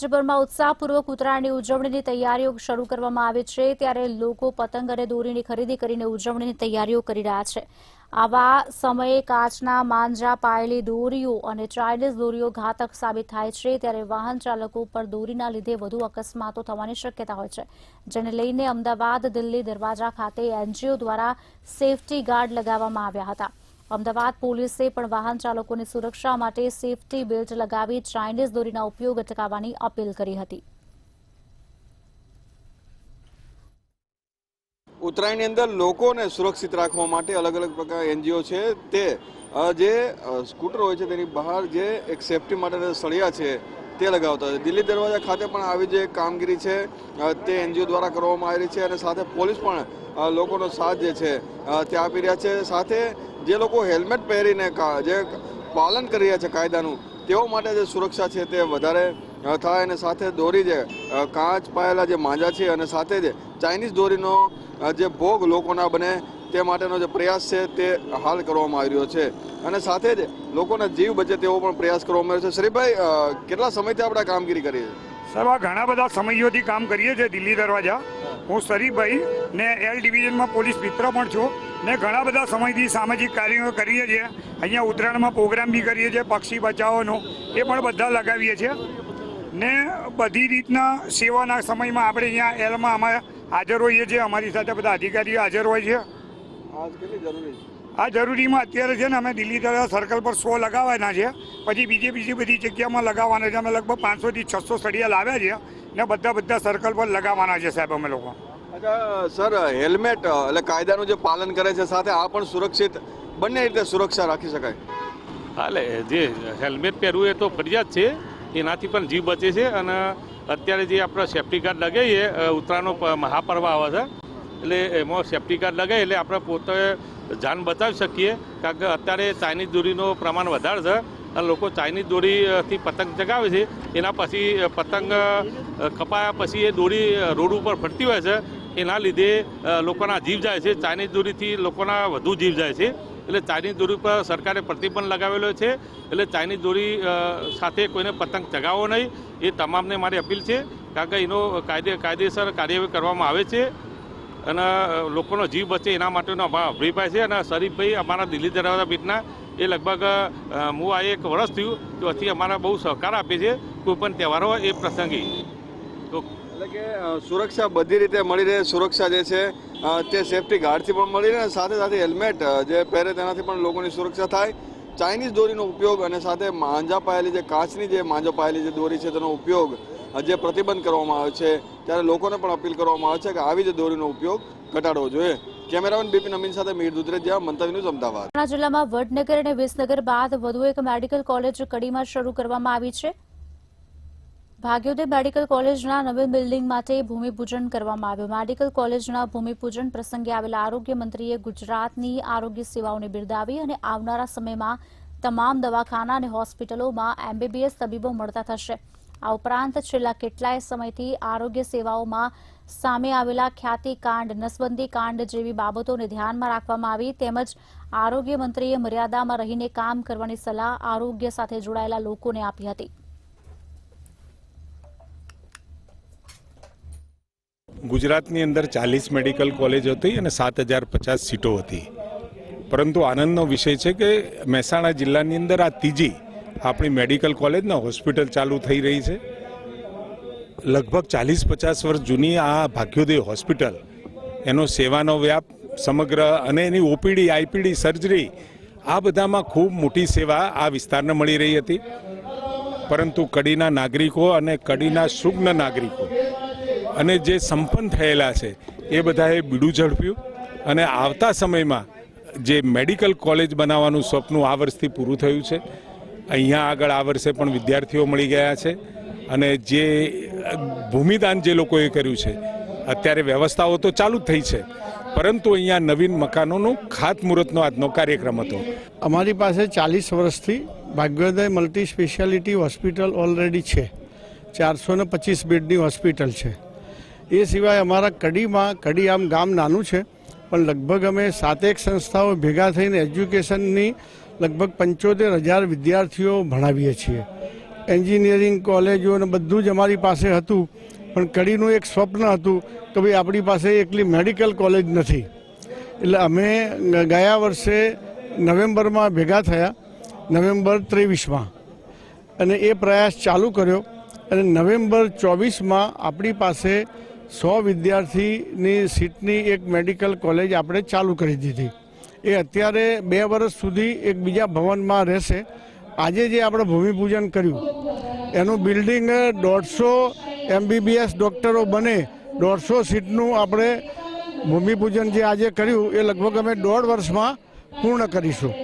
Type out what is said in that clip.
રાજ્યભરમાં ઉત્સાહપૂર્વક ઉત્તરાયણની ઉજવણીની તૈયારીઓ શરૂ કરવામાં આવી છે, ત્યારે લોકો પતંગ અને દોરીની ખરીદી કરીને ઉજવણીની તૈયારીઓ કરી રહ્યા છે। આવા સમયે કાચના માંજા, પાયેલી દોરીઓ અને ચાઇનીઝ દોરીઓ ઘાતક સાબિત થાય છે, ત્યારે વાહન ચાલકો પર દોરીના લીધે વધુ અકસ્માતો થવાની શક્યતા હોય છે, જેને લઈને અમદાવાદ દિલ્હી દરવાજા ખાતે એનજીઓ દ્વારા સેફટી ગાર્ડ લગાવવામાં આવ્યા હતા। અમદાવાદ પોલીસે પણ વાહન ચાલકોની સુરક્ષા માટે સેફટી બેલ્ટ લગાવી ચાઇનીઝ દોરીના ઉપયોગ અટકાવવાની અપીલ કરી હતી। ઉત્તરાયણની અંદર લોકોને સુરક્ષિત રાખવા માટે અલગ અલગ પ્રકાર એનજીઓ છે તે જે સ્કૂટર હોય છે તેની બહાર જે એક સેફટી માટે સળિયા છે તે લગાવતા હોય છે। દિલ્હી દરવાજા ખાતે પણ આવી જે કામગીરી છે તે એનજીઓ દ્વારા કરવામાં આવી છે અને સાથે પોલીસ પણ લોકોનો સાથ જે છે તે આપી રહ્યા છે। સાથે જે લોકો હેલ્મેટ પહેરીને જે પાલન કરી રહ્યા છે કાયદાનું, તેઓ માટે જે સુરક્ષા છે તે વધારે થાય અને સાથે દોરી જે કાચ પાયેલા જે માંજા છે અને સાથે જ ચાઇનીઝ દોરીનો જે ભોગ લોકો ના બને તે માટેનો જે પ્રયાસ છે તે હાલ કરવામાં આવી રહ્યો છે અને સાથે જ લોકોના જીવ બચે તેવો પણ પ્રયાસ કરવામાં આવ્યો છે। શરીફભાઈ, કેટલા સમયથી આપણે કામગીરી કરીએ છીએ? સર, ઘણા બધા સમયોથી કામ કરીએ છીએ દિલ્હી દરવાજા। હું શરીફભાઈ ને એલ ડિવિઝનમાં પોલીસ મિત્ર પણ છું ને ઘણા બધા સમયથી સામાજિક કાર્યો કરીએ છીએ। અહીંયા ઉત્તરાયણમાં પ્રોગ્રામ બી કરીએ છીએ, પક્ષી બચાવવાનો એ પણ બધા લગાવીએ છીએ ને બધી રીતના સેવાના સમયમાં આપણે અહીંયા એલમાં અમે હાજર હોઈએ છીએ। અમારી સાથે બધા અધિકારીઓ હાજર હોય છે। આ જરૂરીમાં અત્યારે છે ને અમે દિલ્હી દરવાજા સર્કલ પર 100 લગાવવાના છે, પછી બીજી બધી જગ્યામાં લગાવવાના છે। અમે લગભગ 500 થી 600 સળિયા લાવ્યા છે ને બધા સર્કલ પર લગાવવાના છે સાહેબ અમે લોકો। અચ્છા સર, હેલ્મેટ એટલે કાયદાનું જે પાલન કરે છે સાથે આ પણ સુરક્ષિત, બંને રીતે સુરક્ષા રાખી શકાય? હાલે, જે હેલ્મેટ પહેરવું એ તો ફરજિયાત છે, એનાથી પણ જીવ બચે છે અને અત્યારે જે આપણે સેફ્ટી ગાર્ડ લગાવીએ, ઉત્તરાયણનો મહાપર્વ આવે છે એટલે એમાં સેફ્ટી ગાર્ડ લગાવીએ એટલે આપણે પોતે જાન બચાવી શકીએ। કારણ કે અત્યારે ચાઇનીઝ દોરીનું પ્રમાણ વધારે છે અને લોકો ચાઇનીઝ દોરીથી પતંગ ચગાવે છે, એના પછી પતંગ કપાયા પછી એ દોરી રોડ ઉપર ફરતી હોય છે, એના લીધે લોકોના જીવ જાય છે। ચાઇનીઝ દોરીથી લોકોના વધુ જીવ જાય છે, એટલે ચાઇનીઝ દોરી પર સરકારે પ્રતિબંધ લગાવેલો છે। એટલે ચાઇનીઝ દોરી સાથે કોઈને પતંગ ચગાવવો નહીં, એ તમામને મારી અપીલ છે, કારણ કે એનો કાયદેસર કાર્યવાહી કરવામાં આવે છે અને લોકોનો જીવ બચે એના માટેનો અભિપ્રાય છે। અને શરીફભાઈ અમારા દિલ્હી દરવાજા બીટના એ લગભગ હું આ 1 વર્ષ થયું ત્યાંથી અમારા બહુ સહકાર આપે છે કોઈ પણ તહેવારો એ પ્રસંગે। તો એટલે કે સુરક્ષા બધી રીતે મળી રહે, સુરક્ષા જે છે તે સેફટી ગાર્ડથી પણ મળી રહે, સાથે સાથે હેલ્મેટ જે પહેરે તેનાથી પણ લોકોની સુરક્ષા થાય। ચાઇનીઝ દોરીનો ઉપયોગ અને સાથે માંજા પાયેલી જે કાચની જે માંજા પાયેલી જે દોરી છે તેનો ઉપયોગ જે પ્રતિબંધ કરવામાં આવે છે, ત્યારે લોકોને પણ અપીલ કરવામાં આવે છે કે આવી જે દોરીનો ઉપયોગ ઘટાડવો જોઈએ। કેમેરામેન બિપિન અમીન સાથે મીર દુધરેજા, મંતવ્ય ન્યૂઝ, અમદાવાદ। જિલ્લામાં વડનગર અને વિસનગર બાદ વધુ એક મેડિકલ કોલેજ કડીમાં શરૂ કરવામાં આવી છે। ભાગ્યોદય મેડિકલ કોલેજના નવીન બિલ્ડિંગ માટે ભૂમિપૂજન કરવામાં આવ્યું। મેડિકલ કોલેજના ભૂમિપૂજન પ્રસંગે આવેલા આરોગ્ય મંત્રીએ ગુજરાતની આરોગ્ય સેવાઓને બિરદાવી અને આવનારા સમયમાં તમામ દવાખાના અને હોસ્પિટલોમાં MBBS તબીબો મળતા થશે। આ ઉપરાંત છેલ્લા કેટલાય સમયથી આરોગ્ય સેવાઓમાં સામે આવેલા ખ્યાતિકાંડ, નસબંધી કાંડ જેવી બાબતોને ધ્યાનમાં રાખવામાં આવી, તેમજ આરોગ્ય મંત્રીએ મર્યાદામાં રહીને કામ કરવાની સલાહ આરોગ્ય સાથે જોડાયેલા લોકોને આપી હતી। ગુજરાતની અંદર 40 મેડિકલ કોલેજ હતી અને 7050 સીટો હતી, પરંતુ આનંદનો વિષય છે કે મહેસાણા જિલ્લાની અંદર આ ત્રીજી આપણી મેડિકલ કોલેજના હોસ્પિટલ ચાલુ થઈ રહી છે। લગભગ 40-50 વર્ષ જૂની આ ભાગ્યોદય હોસ્પિટલ, એનો સેવાનો વ્યાપ સમગ્ર અને એની ઓપીડી, આઈપીડી, સર્જરી આ બધામાં ખૂબ મોટી સેવા આ વિસ્તારને મળી રહી હતી, પરંતુ કડીના નાગરિકો અને કડીના સુજ્ઞ નાગરિકો અને જે સંપન્ન થયેલા છે એ બધાએ બીડું ઝડપ્યું અને આવતા સમયમાં જે મેડિકલ કોલેજ બનાવવાનું સ્વપ્ન આ વર્ષથી પૂરું થયું છે। અહીંયા આગળ આ વર્ષે પણ વિદ્યાર્થીઓ મળી ગયા છે અને જે ભૂમિદાન જે લોકોએ કર્યું છે, અત્યારે વ્યવસ્થાઓ તો ચાલુ જ થઈ છે, પરંતુ અહીંયા નવીન મકાનોનું ખાતમુહૂર્તનો આજનો કાર્યક્રમ હતો। અમારી પાસે 40 વર્ષથી ભાગ્યોદય મલ્ટી સ્પેશિયાલિટી હોસ્પિટલ ઓલરેડી છે, 425 બેડની હોસ્પિટલ છે। એ સિવાય અમારા કડીમાં, કડી આમ ગામ નાનું છે પણ લગભગ અમે 7 સંસ્થાઓ ભેગા થઈને એજ્યુકેશનની લગભગ 75,000 વિદ્યાર્થીઓ ભણાવીએ છીએ। એન્જિનિયરિંગ કોલેજો અને બધું જ અમારી પાસે હતું, પણ કડીનું એક સ્વપ્ન હતું કે ભાઈ આપણી પાસે એકલી મેડિકલ કોલેજ નથી. એટલે અમે ગયા વર્ષે નવેમ્બરમાં ભેગા થયા, નવેમ્બર 23માં, અને એ પ્રયાસ ચાલુ કર્યો. અને નવેમ્બર 24માં આપણી પાસે 100 વિદ્યાર્થીની સીટની એક મેડિકલ કોલેજ આપણે ચાલુ કરી દીધી. એ અત્યારે 2 વર્ષ સુધી એક બીજા ભવનમાં રહેશે. આજે જે આપણે ભૂમિપૂજન કર્યું એનું બિલ્ડિંગ 150 MBBS ડૉક્ટરો બને, 150 સીટનું આપણે ભૂમિપૂજન જે આજે કર્યું એ લગભગ અમે 1.5 વર્ષમાં પૂર્ણ કરીશું.